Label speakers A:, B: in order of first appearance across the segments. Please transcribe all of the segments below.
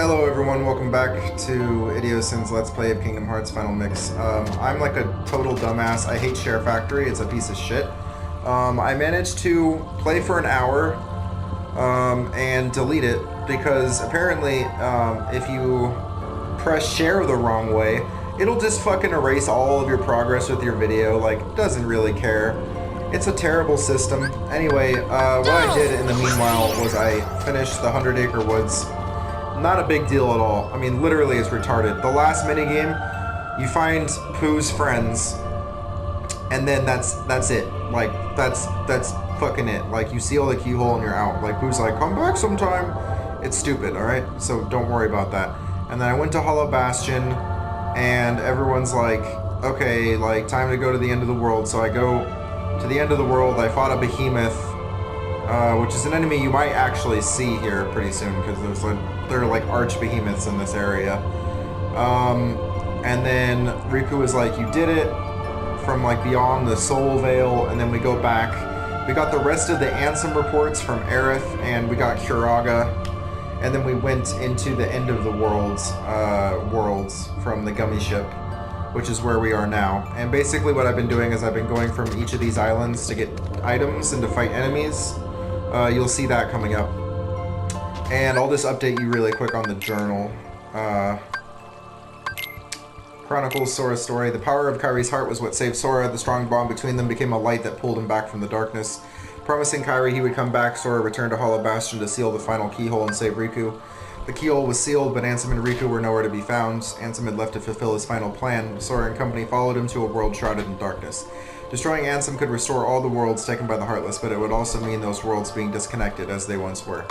A: Hello everyone, welcome back to Idiosin's Let's Play of Kingdom Hearts Final Mix. I'm like a total dumbass. I hate SHAREfactory, it's a piece of shit. I managed to play for an hour and delete it because apparently if you press share the wrong way, it'll just fucking erase all of your progress with your video, like, doesn't really care. It's a terrible system. Anyway, what I did in the meanwhile was I finished the 100 Acre Woods. Not a big deal at all. I mean, literally it's retarded. The last minigame, you find Pooh's friends, and then that's it. Like, that's fucking it. Like, you seal the keyhole and you're out. Like, Pooh's like, come back sometime. It's stupid, alright? So don't worry about that. And then I went to Hollow Bastion, and everyone's like, okay, like, time to go to the end of the world. So I go to the end of the world. I fought a behemoth, which is an enemy you might actually see here pretty soon, because there are like arch behemoths in this area. And then Riku was like, you did it, from like beyond the Soul Veil, and then we go back. We got the rest of the Ansem reports from Aerith, and we got Curaga, and then we went into the end of the worlds from the Gummy Ship, which is where we are now. And basically what I've been doing is I've been going from each of these islands to get items and to fight enemies. You'll see that coming up. And I'll just update you really quick on the journal. Chronicles Sora's story. The power of Kairi's heart was what saved Sora. The strong bond between them became a light that pulled him back from the darkness. Promising Kairi he would come back, Sora returned to Hollow Bastion to seal the final keyhole and save Riku. The keyhole was sealed, but Ansem and Riku were nowhere to be found. Ansem had left to fulfill his final plan. Sora and company followed him to a world shrouded in darkness. Destroying Ansem could restore all the worlds taken by the Heartless, but it would also mean those worlds being disconnected as they once were.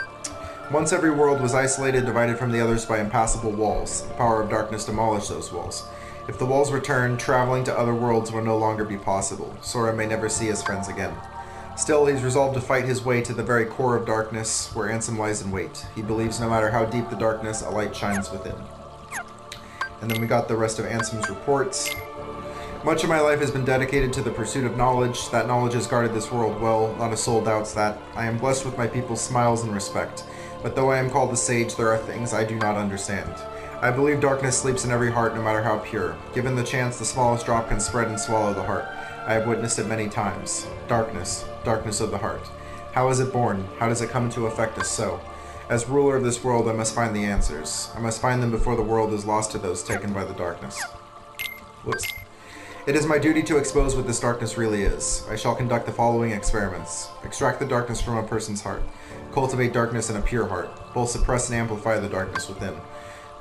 A: Once every world was isolated, divided from the others by impassable walls. The power of darkness demolished those walls. If the walls returned, traveling to other worlds would no longer be possible. Sora may never see his friends again. Still, he's resolved to fight his way to the very core of darkness, where Ansem lies in wait. He believes no matter how deep the darkness, a light shines within. And then we got the rest of Ansem's reports. Much of my life has been dedicated to the pursuit of knowledge. That knowledge has guarded this world well. Not a soul doubts that. I am blessed with my people's smiles and respect. But though I am called a sage, there are things I do not understand. I believe darkness sleeps in every heart, no matter how pure. Given the chance, the smallest drop can spread and swallow the heart. I have witnessed it many times. Darkness. Darkness of the heart. How is it born? How does it come to affect us so? As ruler of this world, I must find the answers. I must find them before the world is lost to those taken by the darkness. Whoops. It is my duty to expose what this darkness really is. I shall conduct the following experiments. Extract the darkness from a person's heart. Cultivate darkness in a pure heart. Both suppress and amplify the darkness within.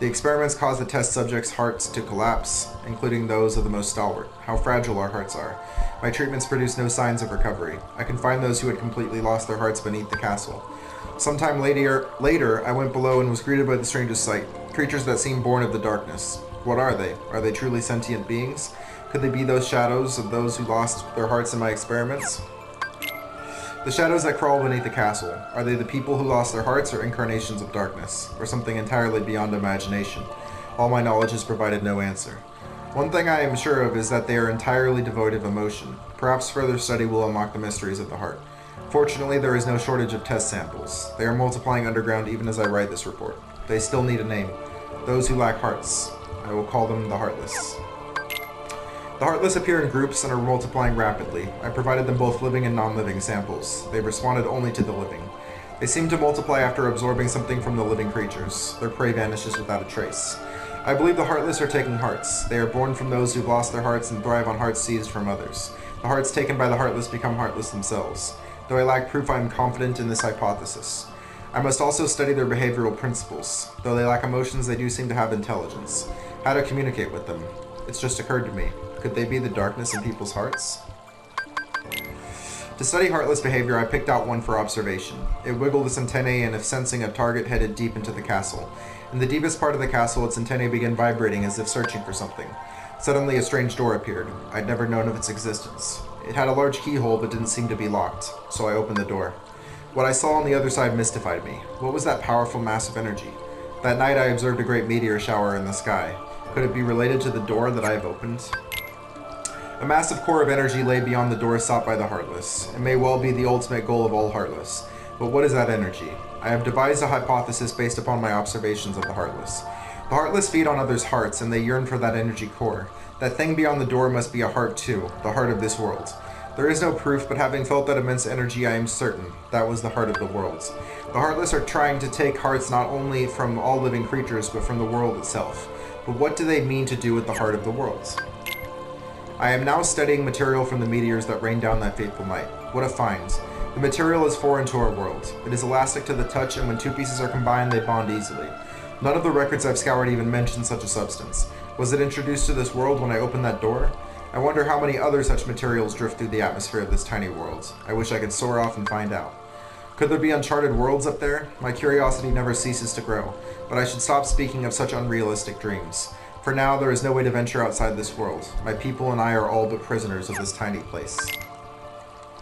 A: The experiments cause the test subjects' hearts to collapse, including those of the most stalwart. How fragile our hearts are. My treatments produce no signs of recovery. I can find those who had completely lost their hearts beneath the castle. Sometime later, I went below and was greeted by the strangest sight. Creatures that seem born of the darkness. What are they? Are they truly sentient beings? Could they be those shadows of those who lost their hearts in my experiments? The shadows that crawl beneath the castle. Are they the people who lost their hearts, or incarnations of darkness? Or something entirely beyond imagination? All my knowledge has provided no answer. One thing I am sure of is that they are entirely devoid of emotion. Perhaps further study will unlock the mysteries of the heart. Fortunately, there is no shortage of test samples. They are multiplying underground even as I write this report. They still need a name. Those who lack hearts. I will call them the Heartless. The Heartless appear in groups and are multiplying rapidly. I provided them both living and non-living samples. They responded only to the living. They seem to multiply after absorbing something from the living creatures. Their prey vanishes without a trace. I believe the Heartless are taking hearts. They are born from those who've lost their hearts and thrive on hearts seized from others. The hearts taken by the Heartless become heartless themselves. Though I lack proof, I am confident in this hypothesis. I must also study their behavioral principles. Though they lack emotions, they do seem to have intelligence. How to communicate with them. It's just occurred to me. Could they be the darkness in people's hearts? To study Heartless behavior, I picked out one for observation. It wiggled its antennae and if sensing a target headed deep into the castle. In the deepest part of the castle, its antennae began vibrating as if searching for something. Suddenly, a strange door appeared. I'd never known of its existence. It had a large keyhole but didn't seem to be locked, so I opened the door. What I saw on the other side mystified me. What was that powerful mass of energy? That night, I observed a great meteor shower in the sky. Could it be related to the door that I have opened? A massive core of energy lay beyond the door sought by the Heartless. It may well be the ultimate goal of all Heartless. But what is that energy? I have devised a hypothesis based upon my observations of the Heartless. The Heartless feed on others' hearts, and they yearn for that energy core. That thing beyond the door must be a heart too, the heart of this world. There is no proof, but having felt that immense energy, I am certain that was the heart of the world. The Heartless are trying to take hearts not only from all living creatures, but from the world itself. But what do they mean to do with the heart of the world? I am now studying material from the meteors that rained down that fateful night. What a find. The material is foreign to our world. It is elastic to the touch, and when two pieces are combined, they bond easily. None of the records I've scoured even mention such a substance. Was it introduced to this world when I opened that door? I wonder how many other such materials drift through the atmosphere of this tiny world. I wish I could soar off and find out. Could there be uncharted worlds up there? My curiosity never ceases to grow, but I should stop speaking of such unrealistic dreams. For now, there is no way to venture outside this world. My people and I are all but prisoners of this tiny place.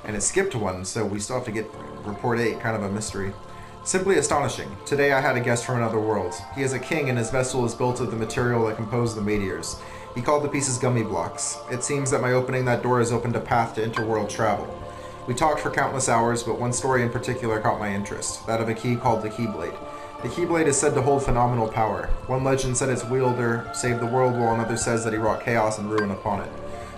A: And it skipped one, so we still have to get Report 8, kind of a mystery. Simply astonishing. Today I had a guest from another world. He is a king and his vessel is built of the material that composed the meteors. He called the pieces gummy blocks. It seems that my opening that door has opened a path to interworld travel. We talked for countless hours, but one story in particular caught my interest, that of a key called the Keyblade. The Keyblade is said to hold phenomenal power. One legend said its wielder saved the world, while another says that he wrought chaos and ruin upon it.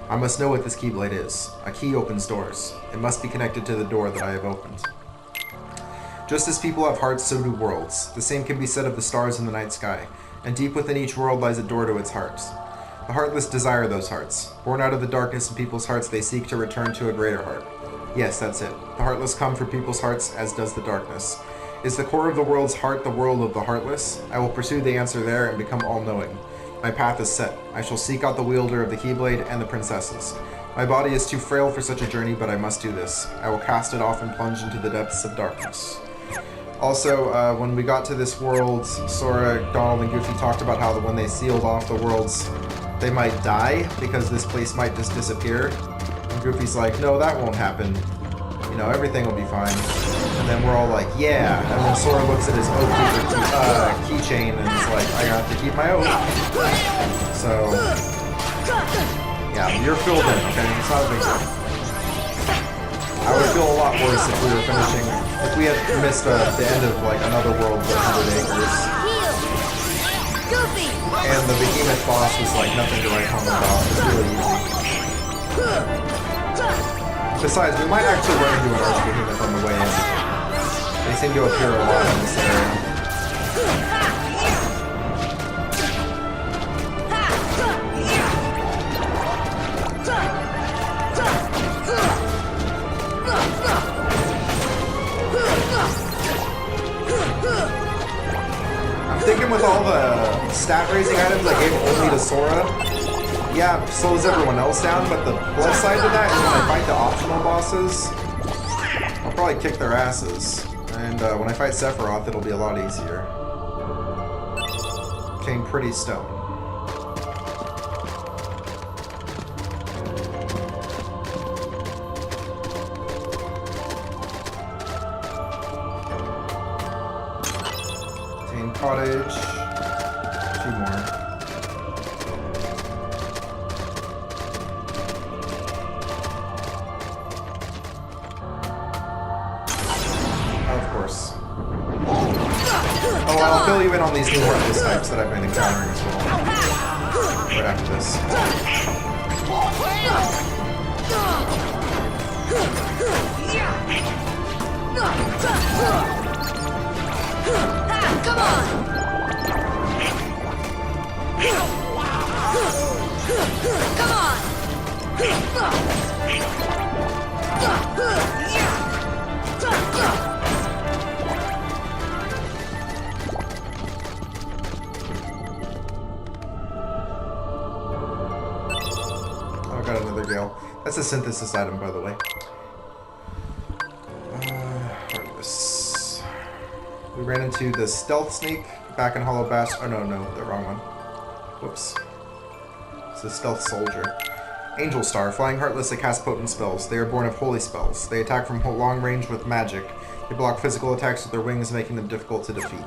A: I must know what this Keyblade is. A key opens doors. It must be connected to the door that I have opened. Just as people have hearts, so do worlds. The same can be said of the stars in the night sky, and deep within each world lies a door to its hearts. The Heartless desire those hearts. Born out of the darkness in people's hearts, they seek to return to a greater heart. Yes, that's it. The Heartless come for people's hearts, as does the darkness. Is the core of the world's heart the world of the Heartless? I will pursue the answer there and become all-knowing. My path is set. I shall seek out the wielder of the Keyblade and the princesses. My body is too frail for such a journey, but I must do this. I will cast it off and plunge into the depths of darkness. Also, when we got to this world, Sora, Donald, and Goofy talked about how when they sealed off the worlds, they might die because this place might just disappear. And Goofy's like, no, that won't happen. You know, everything will be fine. And then we're all like, yeah. And then Sora looks at his oath keychain and is like, I have to keep my oath. So, yeah, you're filled in, okay? It's not a big deal. I would feel a lot worse if we were finishing, if we had missed the end of like another world with 100 acres. And the behemoth boss was like nothing to write home about. It's really easy. Besides, we might actually run into an arch-behemoth on the way in. They seem to appear a lot in this area. I'm thinking with all the stat raising items I gave only to Sora, yeah, slows everyone else down, but the plus side to that is when I fight the optional bosses, I'll probably kick their asses. And when I fight Sephiroth, it'll be a lot easier. Obtain Pretty Stone. Obtain Cottage. 2 more. Oh, I'll fill you in on these new Heartless types that I've been encountering as well. Right after this.
B: Come on! Come on!
A: Got another Gale. That's a synthesis item, by the way. Heartless. We ran into the Stealth Snake back in Hollow Bastion. Oh, no, the wrong one. Whoops. It's the Stealth Soldier. Angel Star. Flying Heartless, they cast potent spells. They are born of holy spells. They attack from long range with magic. They block physical attacks with their wings, making them difficult to defeat.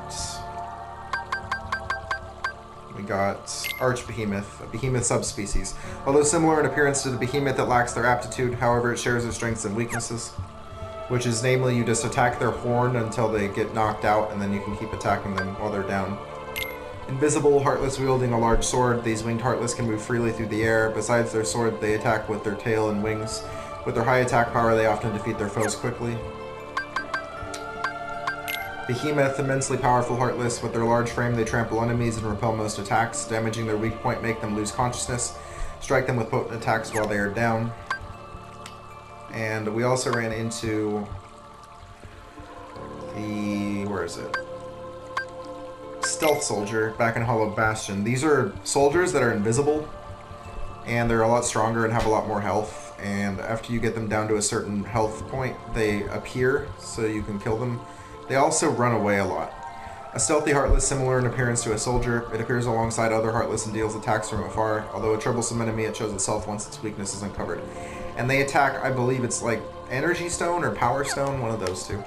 A: We got Arch-Behemoth, a behemoth subspecies. Although similar in appearance to the behemoth, it lacks their aptitude, however it shares their strengths and weaknesses. which is namely you just attack their horn until they get knocked out, and then you can keep attacking them while they're down. Invisible, Heartless wielding a large sword. These winged Heartless can move freely through the air. Besides their sword, they attack with their tail and wings. With their high attack power, they often defeat their foes quickly. Behemoth, immensely powerful Heartless. With their large frame, they trample enemies and repel most attacks. Damaging their weak point make them lose consciousness. Strike them with potent attacks while they are down. And we also ran into the... where is it? Stealth Soldier back in Hollow Bastion. These are soldiers that are invisible, and they're a lot stronger and have a lot more health. And after you get them down to a certain health point, they appear so you can kill them. They also run away a lot. A stealthy Heartless, similar in appearance to a soldier. It appears alongside other Heartless and deals attacks from afar. Although a troublesome enemy, it shows itself once its weakness is uncovered. And they attack, I believe it's like Energy Stone or Power Stone, one of those two.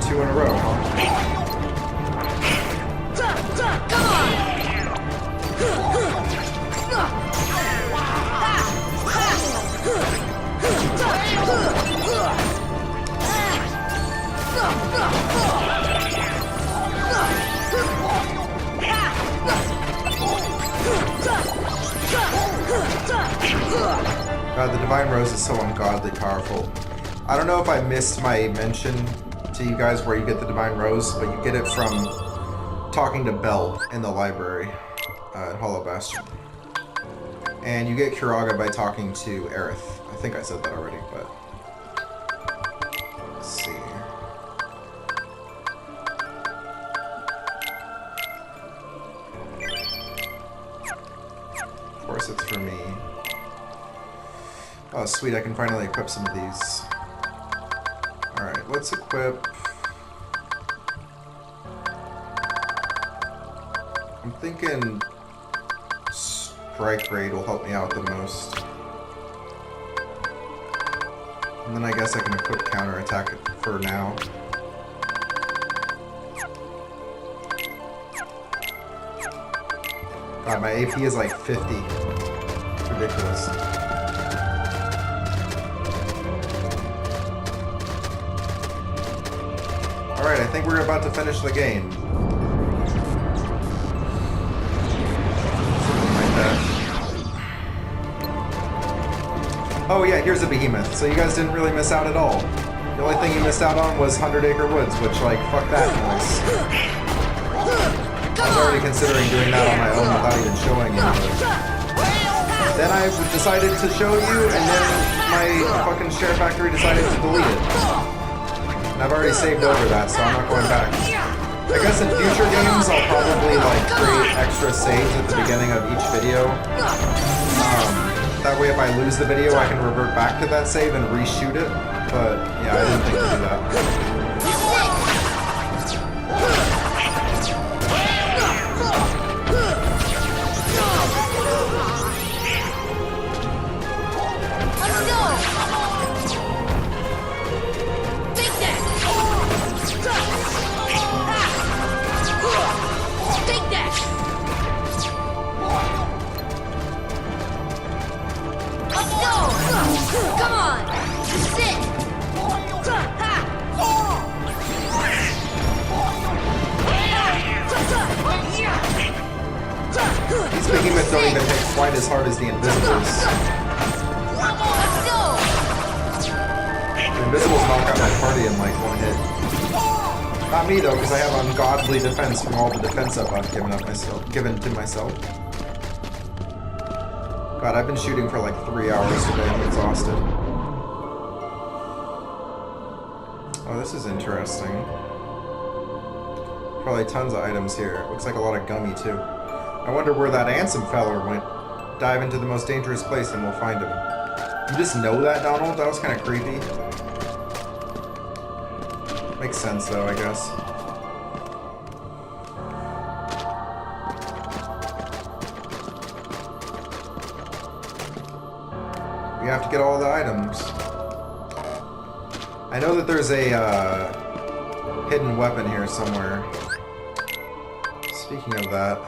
A: Two in a row, huh? God, the Divine Rose is so ungodly powerful. I don't know if I missed my mention to you guys where you get the Divine Rose, but you get it from talking to Belle in the library at Hollow Bastion. And you get Kiraga by talking to Aerith. I think I said that already, but... let's see. Of course it's for me. Oh sweet, I can finally equip some of these. Alright, let's equip... I'm thinking Strike Raid will help me out the most. And then I guess I can equip Counterattack for now. God, my AP is like 50. It's ridiculous. Alright, I think we're about to finish the game. Oh yeah, here's a Behemoth. So you guys didn't really miss out at all. The only thing you missed out on was 100 Acre Woods, which, like, fuck that noise. I was already considering doing that on my own without even showing you. Then I decided to show you, and then my fucking SHAREfactory decided to delete it. And I've already saved over that, so I'm not going back. I guess in future games, I'll probably, like, create extra saves at the beginning of each video. That way if I lose the video, I can revert back to that save and reshoot it. But, yeah, I didn't think to do that.
B: Come on! Sit!
A: These behemoths don't even hit quite as hard as the Invisibles. The Invisibles knock out my party in like one hit. Not me though, because I have ungodly defense from all the defense up I've given to myself. God, I've been shooting for like 3 hours today. I'm exhausted. Oh, this is interesting. Probably tons of items here. Looks like a lot of gummy too. I wonder where that Ansem feller went. Dive into the most dangerous place and we'll find him. You just know that, Donald? That was kind of creepy. Makes sense though, I guess. We have to get all the items. I know that there's a hidden weapon here somewhere. Speaking of that,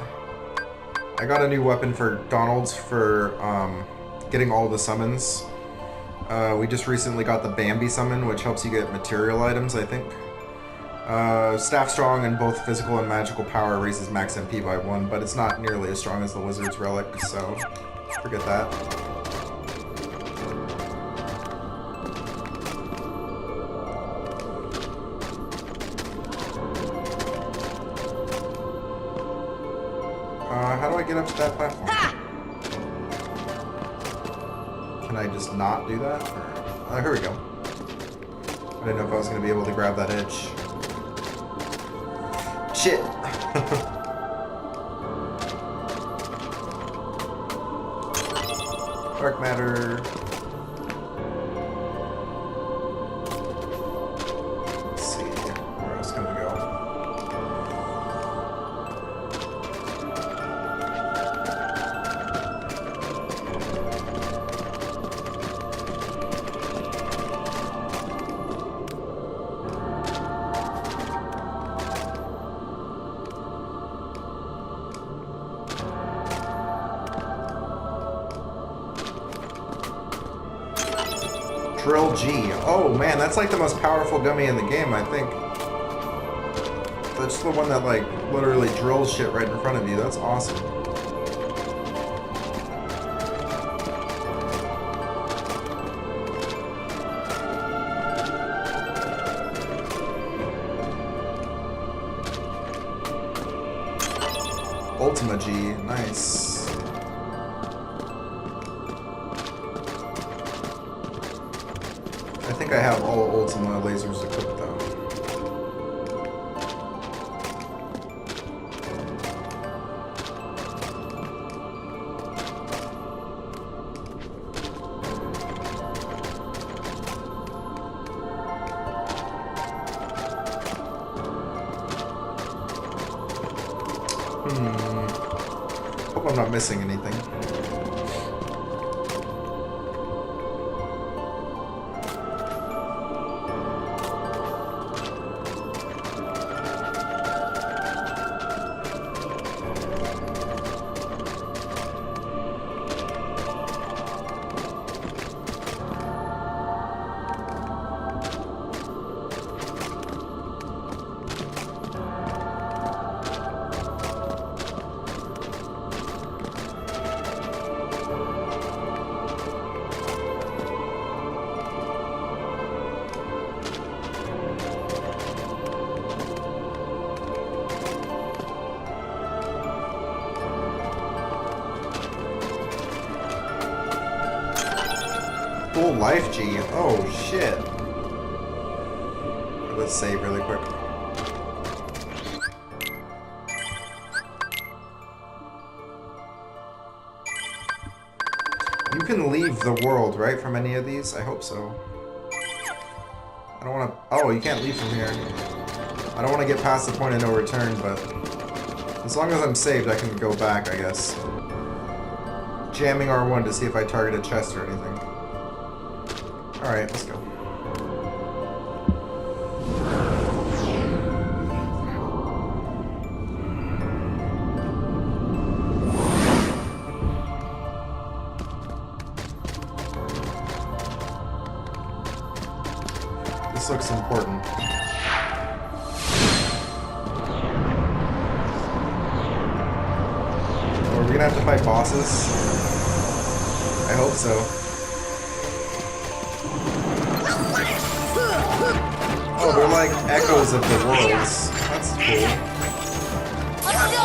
A: I got a new weapon for Donald's for getting all the summons. We just recently got the Bambi summon, which helps you get material items, I think. Staff strong in both physical and magical power raises max MP by 1, but it's not nearly as strong as the Wizard's Relic, so forget that. How do I get up to that platform? Can I just not do that? Or, here we go. I didn't know if I was going to be able to grab that edge. Shit! Dark matter. Let's see. Where else can we go? Drill G. Oh man, that's like the most powerful gummy in the game, I think. That's the one that like literally drills shit right in front of you. That's awesome. Ultima G. Nice. I think I have all Ultima lasers equipped though. Hope I'm not missing anything. Full life G. Oh shit. Let's save really quick. You can leave the world, right, from any of these? I hope so. I don't want to... Oh, you can't leave from here. I don't want to get past the point of no return, but... As long as I'm saved, I can go back, I guess. Jamming R1 to see if I target a chest or anything. Alright, let's go. This looks important. Oh, are we gonna have to fight bosses? I hope so. Oh, they're like echoes of the worlds. That's cool.
B: Let's go!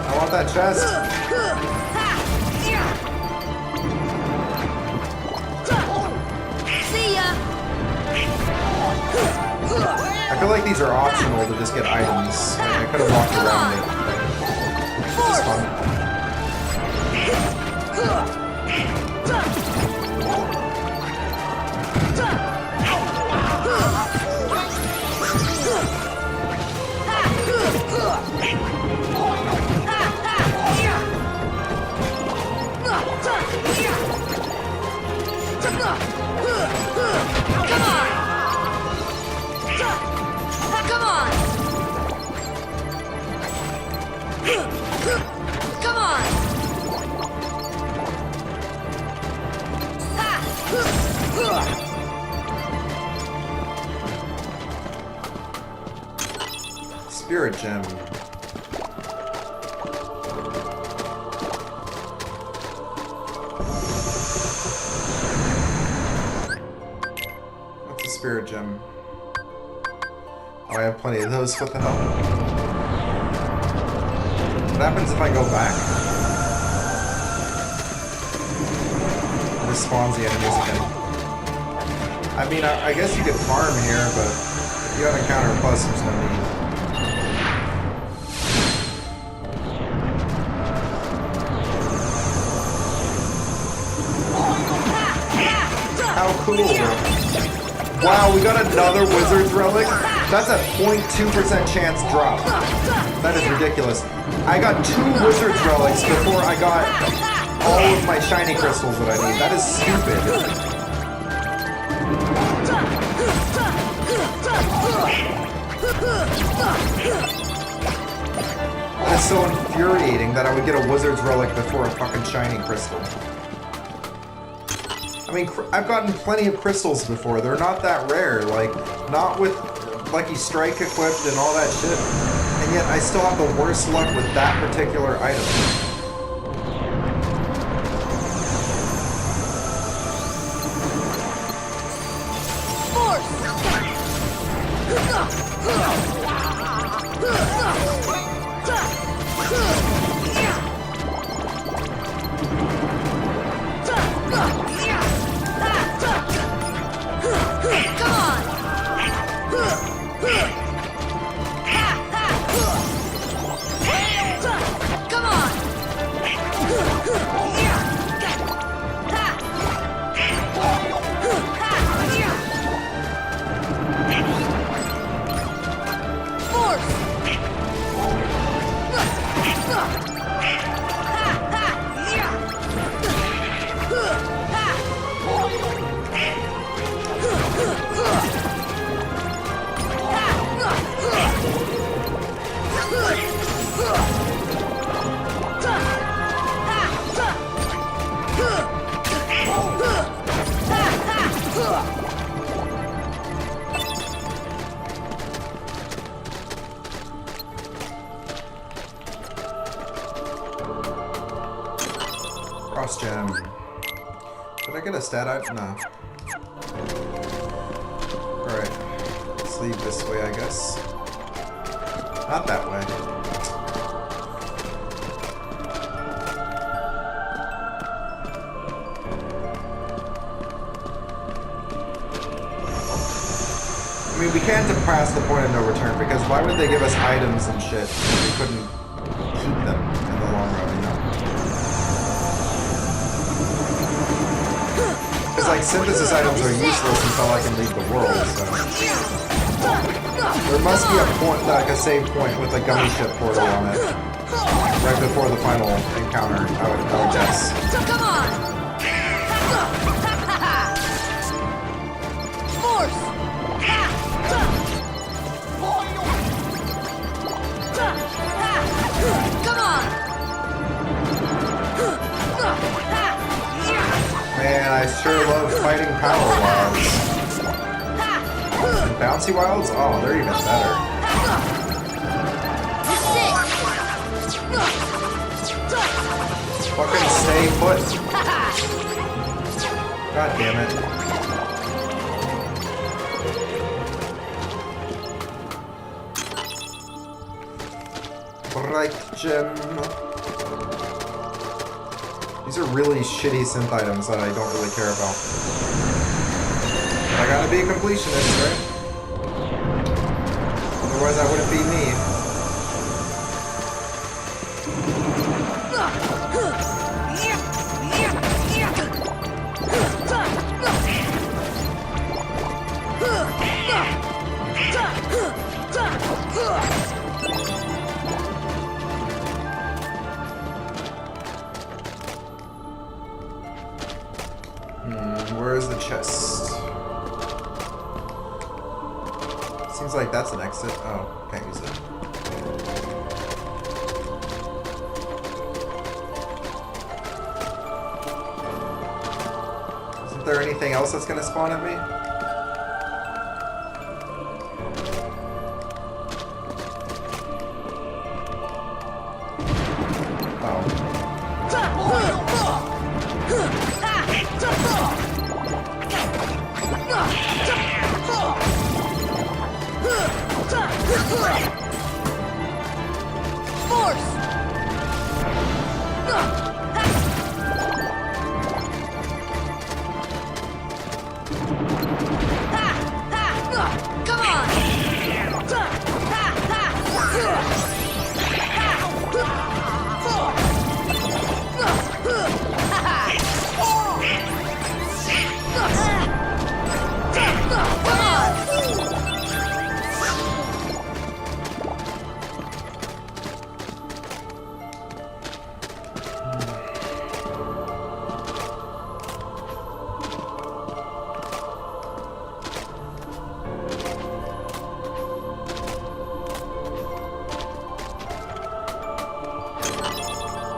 A: I want that chest.
B: See ya!
A: I feel like these are optional to just get items. I could have walked around it. This is fun. Spirit gem. What's a spirit gem? Oh, I have plenty of those. What the hell? What happens if I go back? This spawns the enemies again. I mean, I guess you could farm here, but if you have encounter plus, there's no need. How cool! Wow, we got another wizard's relic? That's a 0.2% chance drop. That is ridiculous. I got 2 wizard's relics before I got all of my shiny crystals that I need. That is stupid. That is so infuriating that I would get a wizard's relic before a fucking shiny crystal. I mean, I've gotten plenty of crystals before. They're not that rare. Like, not with Lucky Strike equipped and all that shit. And yet I still have the worst luck with that particular item. Cross gem. Did I get a stat item? No. Alright. Let's leave this way, I guess. Not that way. I mean, we can't pass the point of no return, because why would they give us items and shit if we couldn't keep them in the long run, you know? Because, like, synthesis items are useless until I can leave the world, so... There must be a point, like a save point with a gummy ship portal on it. Right before the final encounter, I would guess.
B: Come on! Force! Come on!
A: Man, I sure love fighting power wilds. And bouncy wilds? Oh, they're even better. Fucking stay put. God damn it. Bright gem. These are really shitty synth items that I don't really care about. I gotta be a completionist, right? Otherwise that wouldn't be me. Where's the chest? Seems like that's an exit. Oh, can't use it. Isn't there anything else that's gonna spawn at me?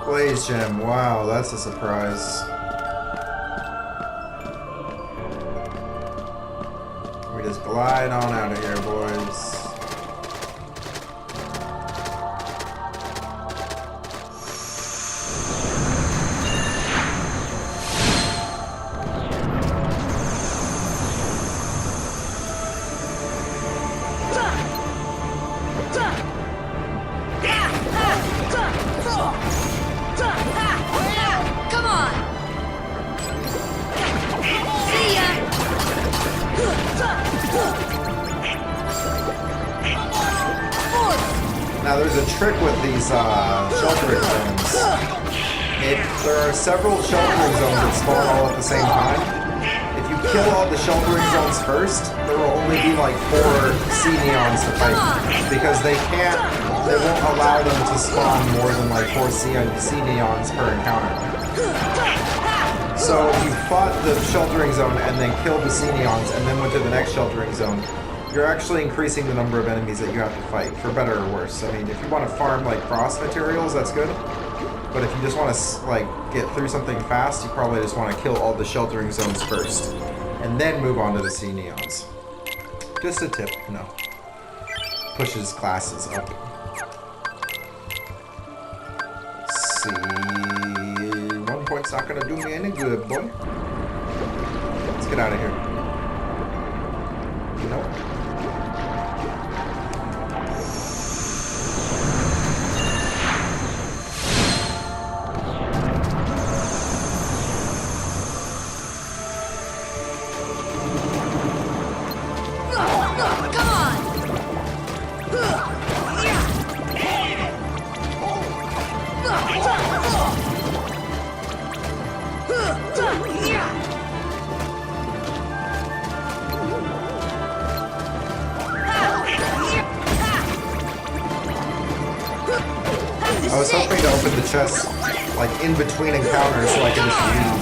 A: Blaze gem, wow, that's a surprise. We just glide on out of here, boys. Now there's a trick with these sheltering zones. There are several sheltering zones that spawn all at the same time. If you kill all the sheltering zones first, there will only be like 4 sea neons to fight because they won't allow them to spawn more than like 4 sea neons per encounter. So if you fought the sheltering zone and then killed the sea neons and then went to the next sheltering zone, you're actually increasing the number of enemies that you have to fight, for better or worse. I mean, if you want to farm like cross materials, that's good. But if you just want to like get through something fast, you probably just want to kill all the sheltering zones first, and then move on to the sea neons. Just a tip, you know. Pushes classes up. See, 1 point's not gonna do me any good, boy. Let's get out of here. You know. I was hoping to open the chest like in between encounters so I could just leave.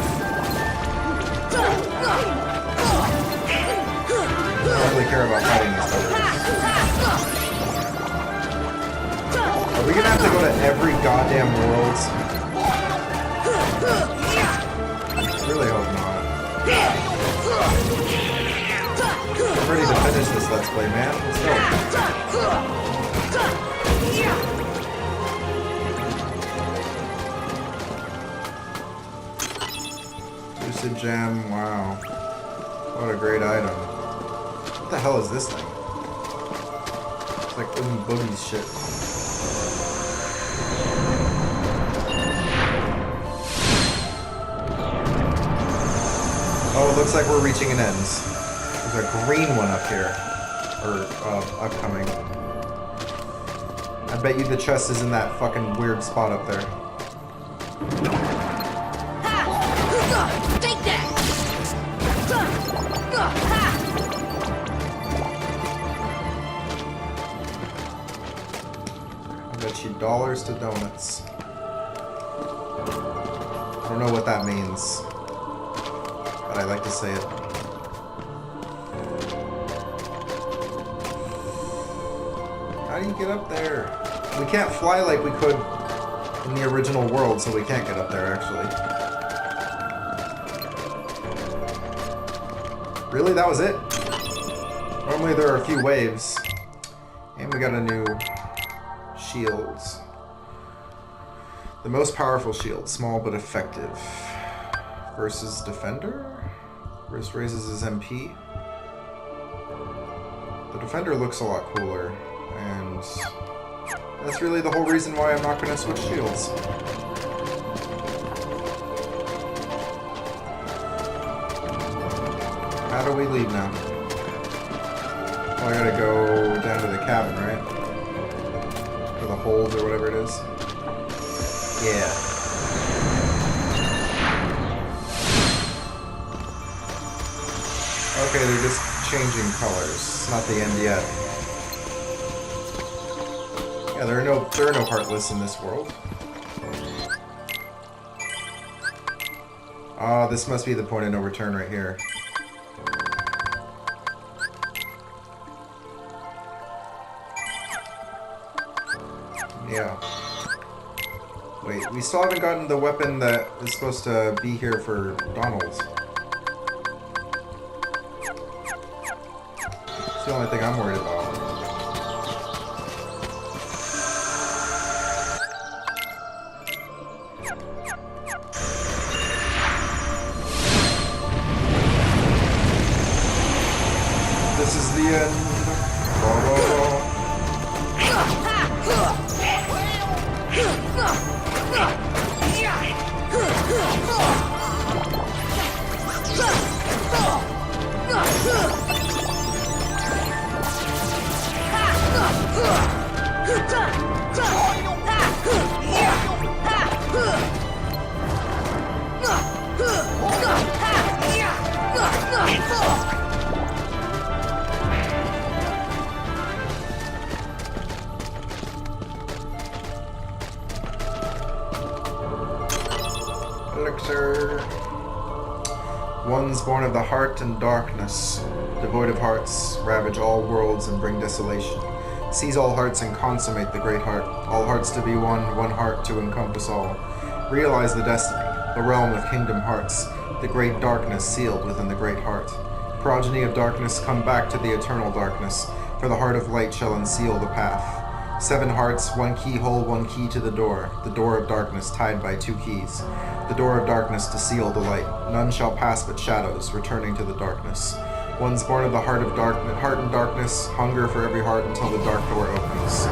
A: I don't really care about fighting these buggers. Are we gonna have to go to every goddamn world? I really hope not. I'm ready to finish this Let's Play, man. Let's go. Lucid gem, wow. What a great item. What the hell is this thing? It's like Oogie Boogie's shit. Oh, it looks like we're reaching an end. There's a green one up here. Or, upcoming. I bet you the chest is in that fucking weird spot up there.
B: Take that!
A: I bet you dollars to donuts. I don't know what that means, but I like to say it. How do you get up there? We can't fly like we could in the original world, so we can't get up there, actually. Really? That was it? Normally there are a few waves. And we got a new shield. The most powerful shield, small but effective. Versus Defender? Wrist raises his MP. The Defender looks a lot cooler, and that's really the whole reason why I'm not going to switch shields. How do we leave now? Well, I gotta go down to the cabin, right? Or the hold, or whatever it is. Yeah. Okay, they're just changing colors. It's not the end yet. Yeah, there are no heartless in this world. Ah, this must be the point of no return right here. Yeah. Wait, we still haven't gotten the weapon that is supposed to be here for Donald. It's the only thing I'm worried about. This is the end. Whoa, whoa, whoa. Elixir. Ones born of the heart and darkness, devoid of hearts, ravage all worlds and bring desolation. Seize all hearts and consummate the great heart. All hearts to be one, one heart to encompass all. Realize the destiny, the realm of kingdom hearts, the great darkness sealed within the great heart. Progeny of darkness, come back to the eternal darkness, for the heart of light shall unseal the path. 7 hearts, 1 keyhole, 1 key to the door of darkness tied by 2 keys. The door of darkness to seal the light. None shall pass but shadows, returning to the darkness. One's born of the heart and darkness, hunger for every heart until the dark door opens.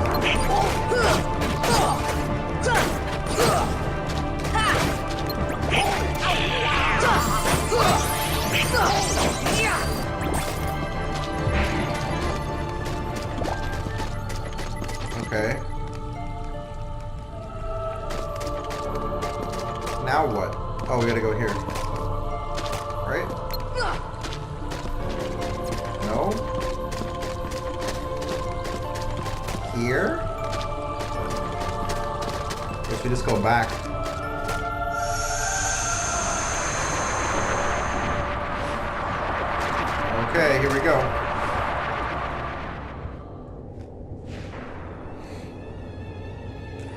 A: Okay. Now what? Oh, we gotta go here. Right? No? Here? Guess we just go back. Okay, here we go.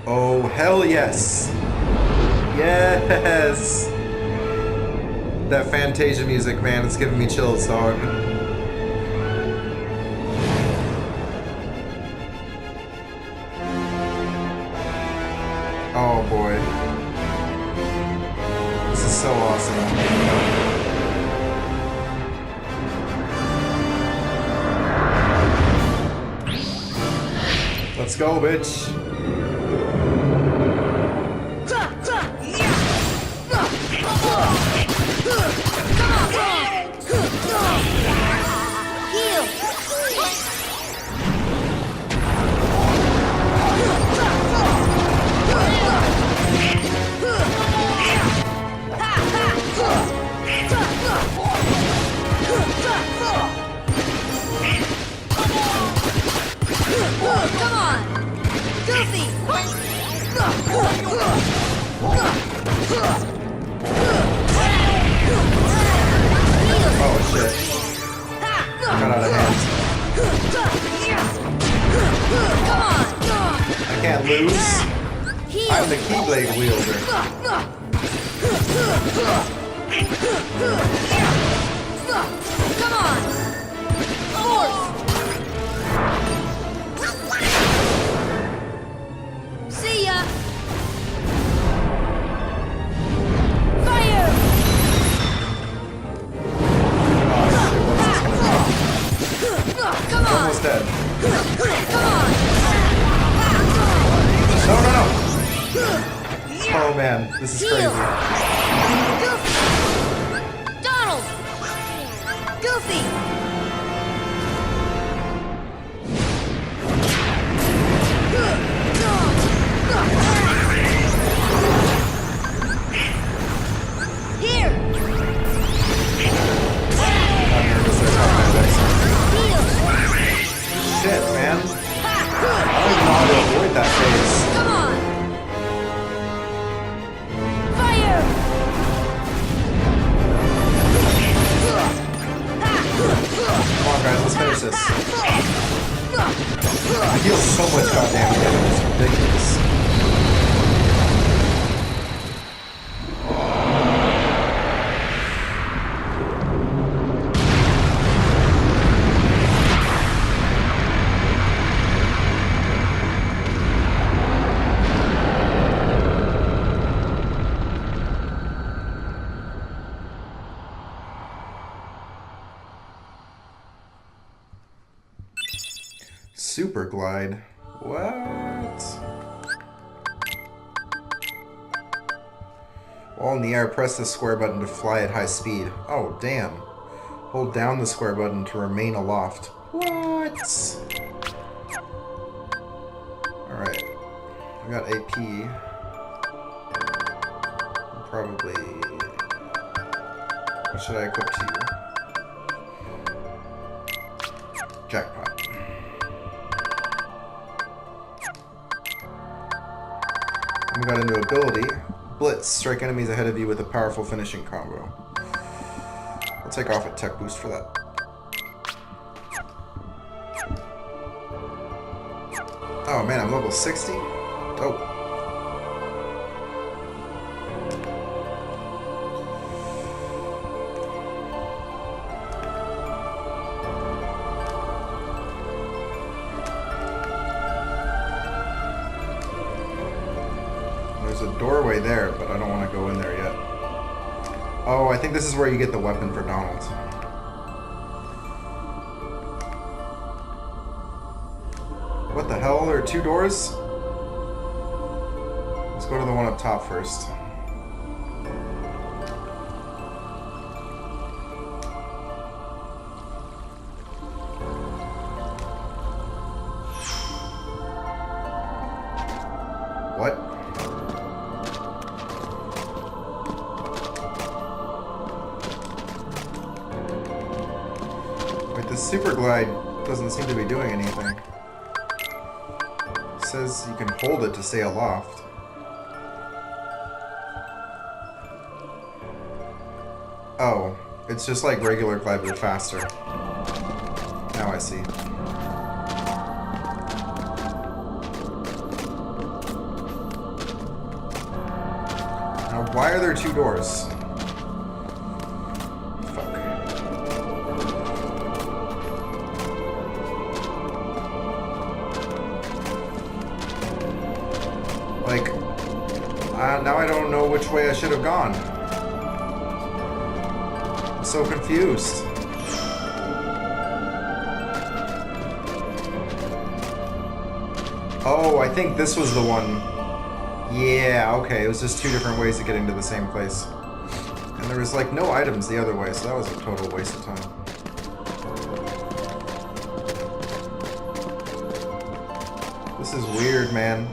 A: Oh, hell yes! Yes! That Fantasia music, man, it's giving me chills, dog. Oh boy. This is so awesome. Let's go, bitch.
B: Come on! Goofy!
A: Oh shit. Got out of hand. I can't lose. I'm the Keyblade wielder.
B: Come on! Come on!
A: No, no, no! Oh man, this is crazy.
B: Goofy! Donald! Goofy! Here!
A: I'm nervous they're coming next.
B: Heal!
A: Shit, man. I don't even know how to avoid that phase.
B: Come on! Fire!
A: Come on, guys, let's finish this. I heal so much goddamn damage. It's ridiculous. Super glide. What? While in the air, press the square button to fly at high speed. Oh, damn. Hold down the square button to remain aloft. What? Alright. I got AP. Probably... What should I equip to you? Jackpot. We got a new ability. Blitz. Strike enemies ahead of you with a powerful finishing combo. I'll take off a tech boost for that. Oh man, I'm level 60? Dope. There's a doorway there, but I don't want to go in there yet. Oh, I think this is where you get the weapon for Donald. What the hell? There are two doors? Let's go to the one up top first. What? Wait, this super glide doesn't seem to be doing anything. It says you can hold it to stay aloft. Oh, it's just like regular glide but faster. Now I see. Now, why are there two doors? Fuck. Like, now I don't know which way I should have gone. I'm so confused. Oh, I think this was the one. Yeah, okay, it was just two different ways of getting to the same place. And there was like no items the other way, so that was a total waste of time. This is weird, man.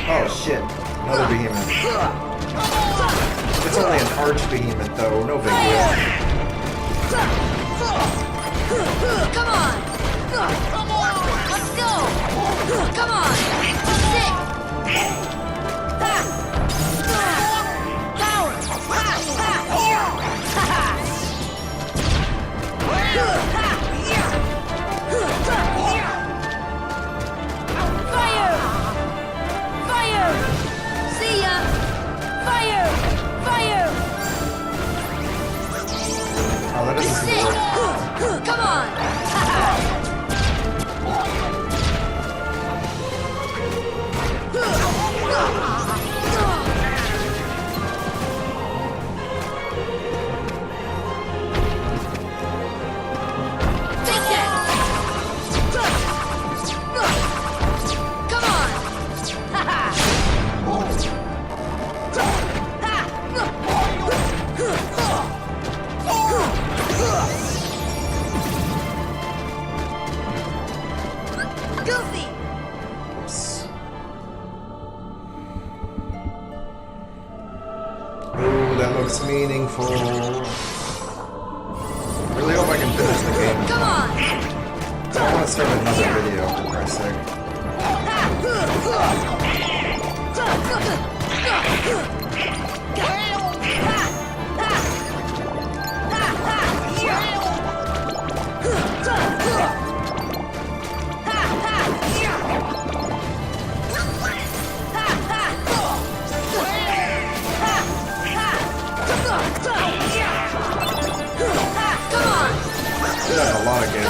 A: Oh shit, another behemoth. It's only an arch behemoth though, no big deal.
B: Come on! Let's go! Come on! Sit! Power! Fire! Fire! See ya! Fire! Fire!
A: Oh, that doesn't seem to work.
B: Come on!
A: meaningful. Really hope I can finish the game.
B: Come on!
A: I don't want to start another video, for Christ's sake. We've done a lot of games.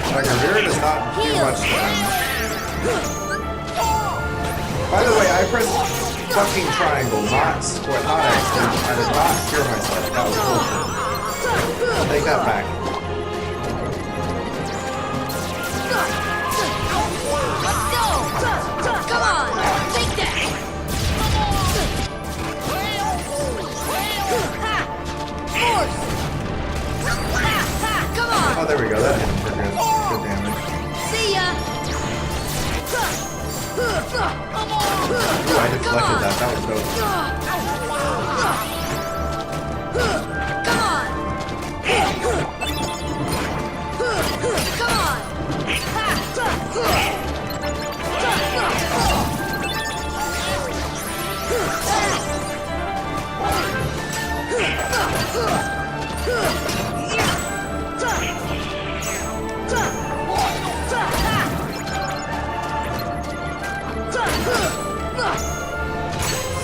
A: Like, Revere does not do much damage. By the way, I pressed fucking triangle, not square, not X. I did not cure myself. That was bullshit. Take that back.
B: Let's go! Come on! Take that! Force! Come on!
A: Oh, there we go. That hit him for good damage.
B: See ya!
A: Ooh, I deflected that. That was dope.
B: Come on! Come on!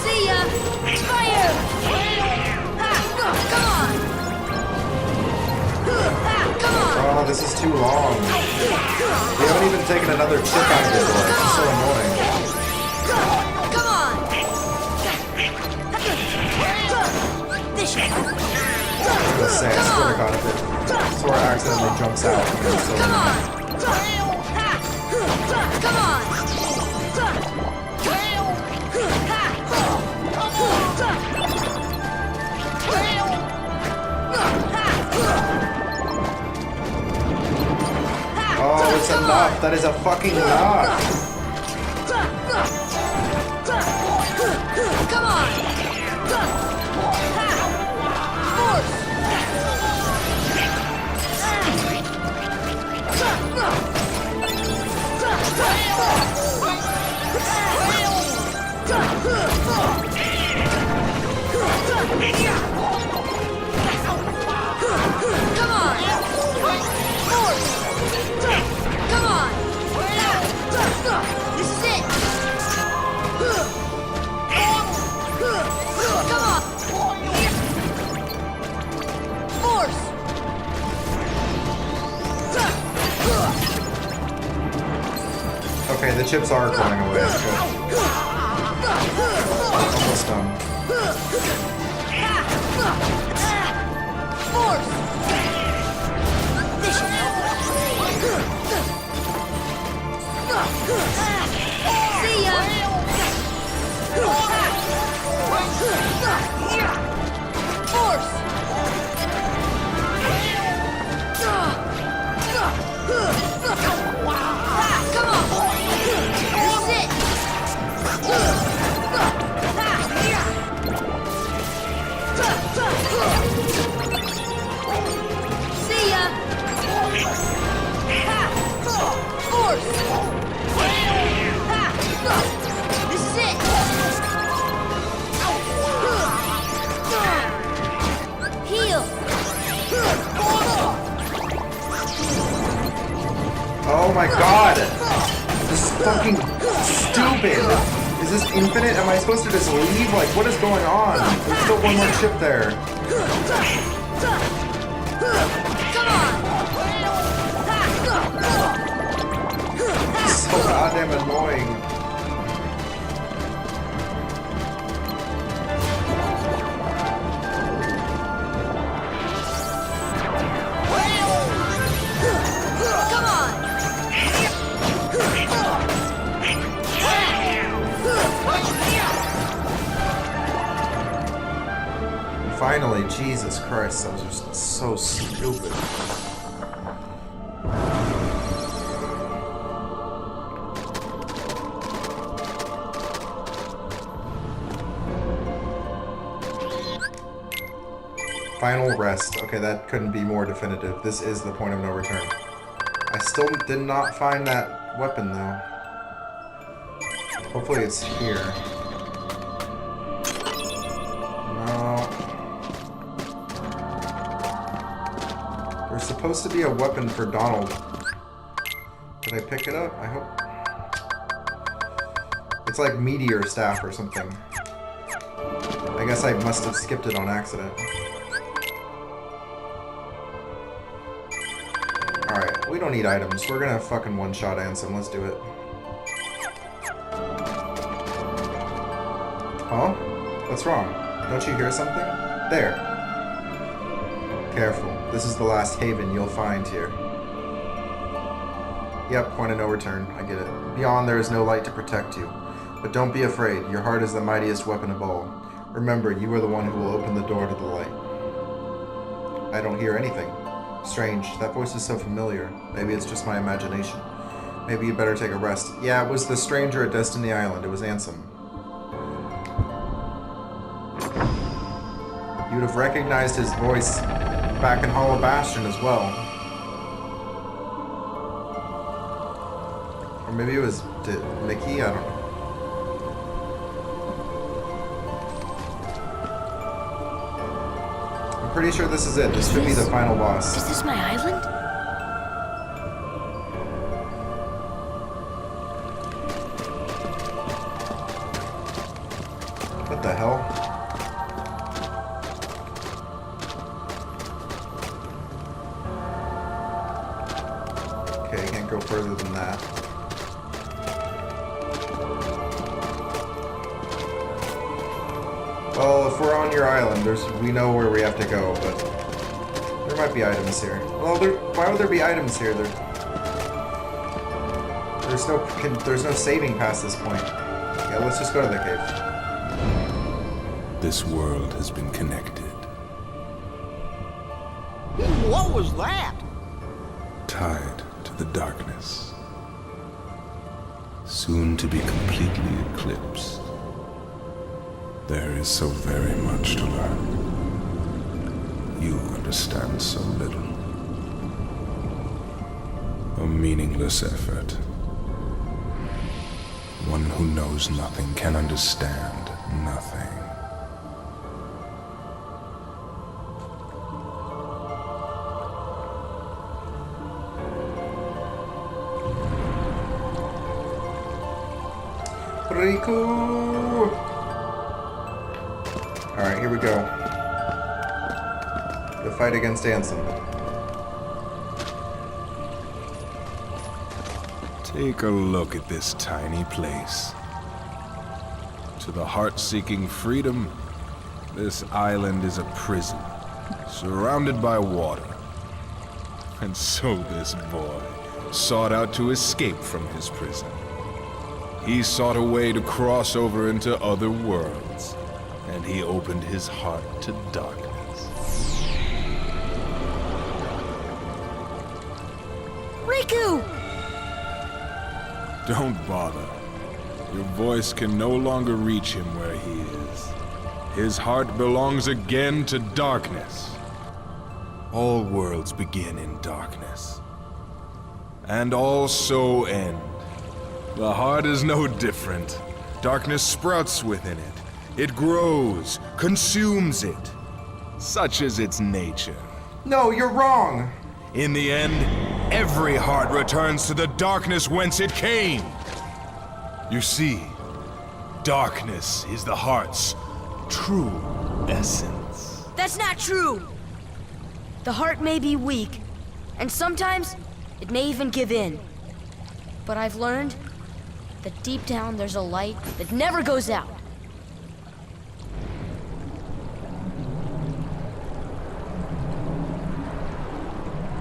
B: See ya! Fire! Come on! Come on!
A: Oh, this is too long. We haven't even taken another chip out of this one. It's so annoying.
B: Come on! This
A: I was gonna say, I swear to God, if Sora accidentally jumps out, I'm gonna be so
B: Come
A: mad.
B: on! Come on!
A: Oh, it's a knock. That is a fucking knock.
B: Come on! Force! Come on! Force! Come on! This is it! Come on! Force!
A: Okay, the chips are going away. That's good. Almost done.
B: Force! This See ya! Force! Come on! This is it! See ya! Force! This is it! Heal!
A: Oh my God! This is fucking stupid. Is this infinite? Am I supposed to just leave? Like, what is going on? There's still one more chip there.
B: Come on!
A: It's so goddamn annoying.
B: Come on!
A: Finally, Jesus Christ, that was just so stupid. Final rest. Okay, that couldn't be more definitive. This is the point of no return. I still did not find that weapon, though. Hopefully it's here. No. There's supposed to be a weapon for Donald. Did I pick it up? I hope. It's like meteor staff or something. I guess I must have skipped it on accident. Alright, we don't need items. We're gonna fucking one-shot Ansem. Let's do it. Huh? What's wrong? Don't you hear something? There. Careful. This is the last haven you'll find here. Yep, point of no return. I get it. Beyond, there is no light to protect you. But don't be afraid. Your heart is the mightiest weapon of all. Remember, you are the one who will open the door to the light. I don't hear anything. Strange. That voice is so familiar. Maybe it's just my imagination. Maybe you'd better take a rest. Yeah, it was the stranger at Destiny Island. It was Ansem. You'd have recognized his voice back in Hollow Bastion as well. Or maybe it was Mickey? I don't know. I'm pretty sure this is it. This could be the final boss.
B: Is this my island?
A: What the hell? Okay, can't go further than that. Well, if we're on your island, we know where we have to go, but there might be items here. Well, why would there be items here? There's no saving past this point. Yeah, let's just go to the cave.
C: This world has been connected.
D: What was that?
C: Tied to the darkness. Soon to be completely eclipsed. There is so very much to learn. You understand so little. A meaningless effort. One who knows nothing can understand nothing.
A: Riku! Alright, here we go. The fight against Ansem.
C: Take a look at this tiny place. To the heart-seeking freedom, this island is a prison, surrounded by water. And so this boy sought out to escape from his prison. He sought a way to cross over into other worlds, and he opened his heart to darkness.
B: Riku!
C: Don't bother. Your voice can no longer reach him where he is. His heart belongs again to darkness. All worlds begin in darkness, and all so end. The heart is no different. Darkness sprouts within it. It grows, consumes it. Such is its nature.
A: No, you're wrong!
C: In the end, every heart returns to the darkness whence it came. You see, darkness is the heart's true essence.
B: That's not true! The heart may be weak, and sometimes it may even give in. But I've learned that deep down there's a light that never goes out.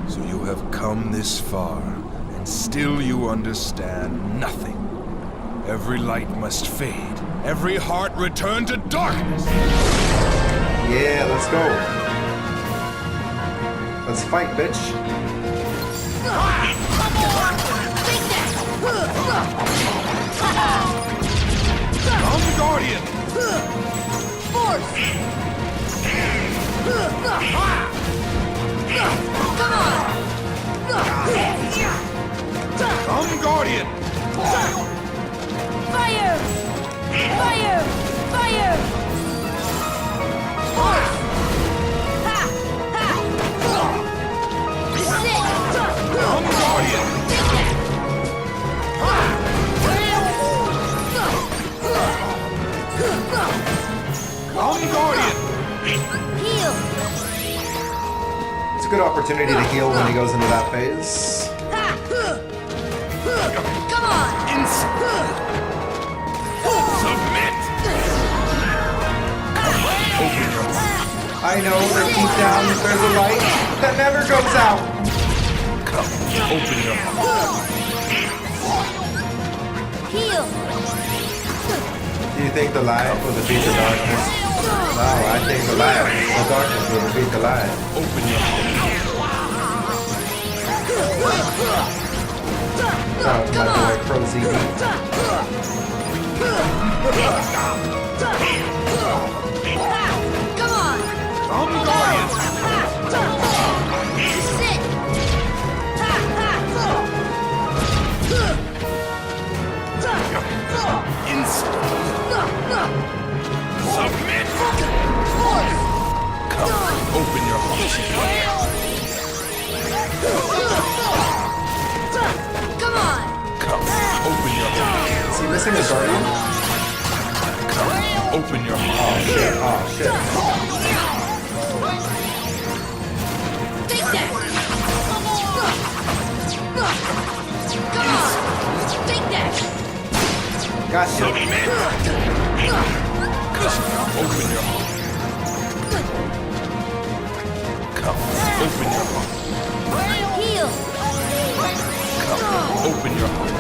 C: So you have come this far, and still you understand nothing. Every light must fade. Every heart return to darkness.
A: Yeah, let's go. Let's fight, bitch.
C: I'm the Guardian!
B: Force!
C: Come, Guardian!
B: Fire! Fire! Fire! Force! Ha! Ha! This is it!
C: Come, Guardian!
B: Take that!
C: Come, Guardian!
B: Heal!
A: It's a good opportunity to heal when he goes into that phase.
B: Ha! Come on!
C: Submit! Open your heart.
A: I know that deep down there's a light that never goes out.
C: Come, open your heart.
B: Heal!
A: Do you think the light will defeat the darkness? No, I think the darkness will defeat the light.
C: Open your heart.
A: Shout out to my boy Pro ZD.
B: Come on!
C: Come, Guardian!
B: This is it!
C: Submit! Come, open your heart.
B: Come on!
C: Come, open your heart.
A: Is he missing his guardian?
C: Come, open your heart.
A: Oh shit.
B: Take that! Come on! Take that!
A: Gotcha.
C: Submit! Come, open your heart. Come, open your heart.
B: Heal!
C: Come, open your heart.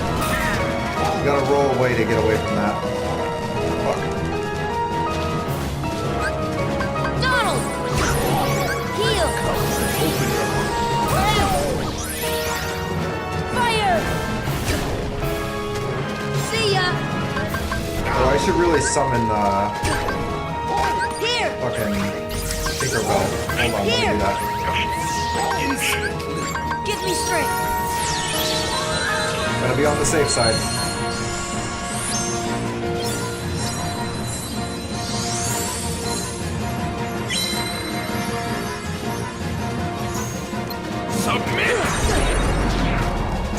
A: You gotta roll away to get away from that. Fuck.
B: Donald! Heal!
C: Open your heart.
B: Fire! See ya!
A: Oh, I should really summon
B: Here!
A: fucking Tinkerbell. Hold on, let me do that.
B: Give me strength!
A: Gotta be on the safe side.
C: Submit!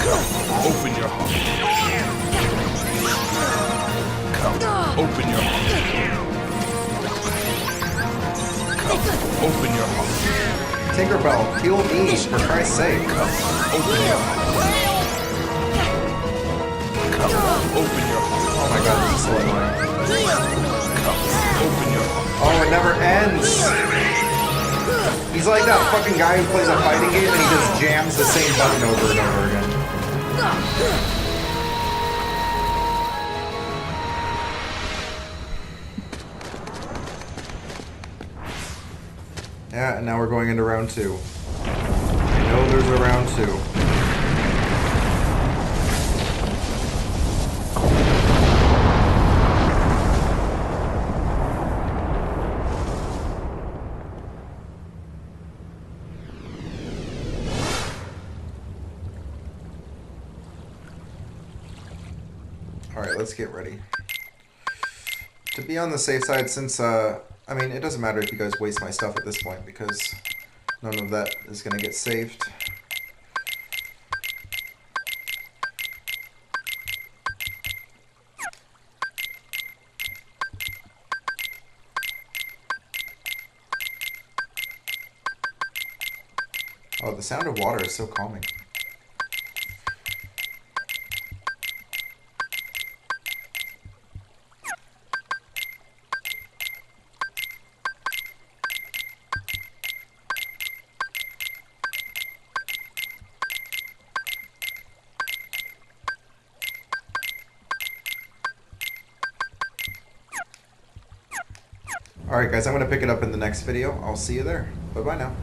C: Come, open your heart. Come, open your heart. Come, open your heart.
A: Tinkerbell, heal me, for Christ's sake.
C: Come, open your heart. Come, open your heart.
A: Oh my god, this is so annoying.
C: Come, open your heart.
A: Oh, it never ends! He's like that fucking guy who plays a fighting game and he just jams the same button over and over again. Yeah, and now we're going into round 2. I know there's a round 2. Alright, let's get ready. To be on the safe side, since, I mean, it doesn't matter if you guys waste my stuff at this point, because none of that is going to get saved. Oh, the sound of water is so calming. Alright guys, I'm going to pick it up in the next video. I'll see you there. Bye-bye now.